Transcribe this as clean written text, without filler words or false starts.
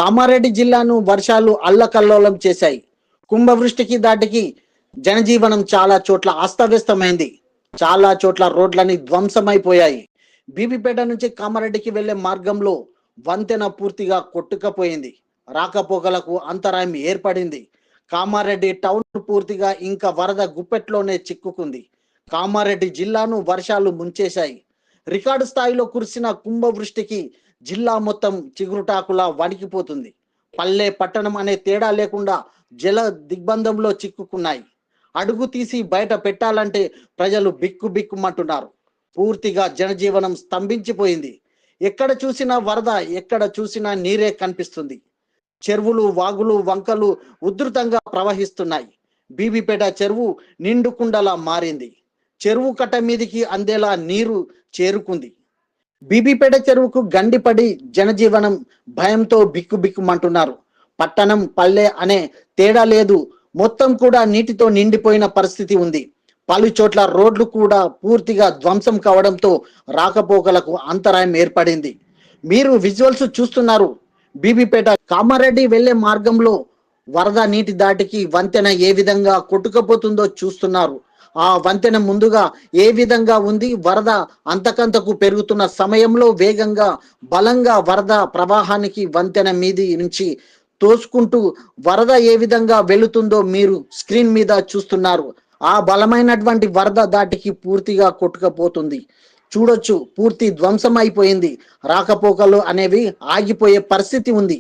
కామారెడ్డి జిల్లాను వర్షాలు అల్లకల్లోలం చేశాయి. కుంభవృష్టికి దాటికి జనజీవనం చాలా చోట్ల అస్తవ్యస్తమైంది. చాలా చోట్ల రోడ్లని ధ్వంసమైపోయాయి. బీబీపేట నుంచి కామారెడ్డికి వెళ్లే మార్గంలో వంతెన పూర్తిగా కొట్టుకపోయింది. రాకపోకలకు అంతరాయం ఏర్పడింది. కామారెడ్డి టౌన్ పూర్తిగా ఇంకా వరద గుప్పెట్లోనే చిక్కుకుంది. కామారెడ్డి జిల్లాను వర్షాలు ముంచేశాయి. రికార్డు స్థాయిలో కురిసిన కుంభవృష్టికి జిల్లా మొత్తం చిగురుటాకులా వణికిపోతుంది. పల్లె పట్టణం అనే తేడా లేకుండా జల దిగ్బంధంలో చిక్కుకున్నాయి. అడుగు తీసి బయట పెట్టాలంటే ప్రజలు బిక్కుబిక్కుమంటున్నారు. పూర్తిగా జనజీవనం స్తంభించిపోయింది. ఎక్కడ చూసినా వరద, ఎక్కడ చూసినా నీరే కనిపిస్తుంది. చెరువులు, వాగులు, వంకలు ఉధృతంగా ప్రవహిస్తున్నాయి. బీబీపేట చెరువు నిండుకుండలా మారింది. చెరువు కట్ట మీదికి అందేలా నీరు చేరుకుంది. బీబీపేట చెరువుకు గండిపడి జనజీవనం భయంతో బిక్కుబిక్కుమంటున్నారు. పట్టణం పల్లె అనే తేడా లేదు, మొత్తం కూడా నీటితో నిండిపోయిన పరిస్థితి ఉంది. పలు చోట్ల రోడ్లు కూడా పూర్తిగా ధ్వంసం కావడంతో రాకపోకలకు అంతరాయం ఏర్పడింది. మీరు విజువల్స్ చూస్తున్నారు. బీబీపేట కామారెడ్డి వెళ్లే మార్గంలో వరద నీటి దాటికి వంతెన ఏ విధంగా కొట్టుకుపోతుందో చూస్తున్నారు. ఆ వంతెన ముందుగా ఏ విధంగా ఉంది, వరద అంతకంతకు పెరుగుతున్న సమయంలో వేగంగా బలంగా వరద ప్రవాహానికి వంతెన మీది నుంచి తోసుకుంటూ వరద ఏ విధంగా వెళుతుందో మీరు స్క్రీన్ మీద చూస్తున్నారు. ఆ బలమైనటువంటి వరద దాటికి పూర్తిగా కొట్టుకుపోతుంది. చూడొచ్చు, పూర్తి ధ్వంసం అయిపోయింది. రాకపోకలు అనేవి ఆగిపోయే పరిస్థితి ఉంది.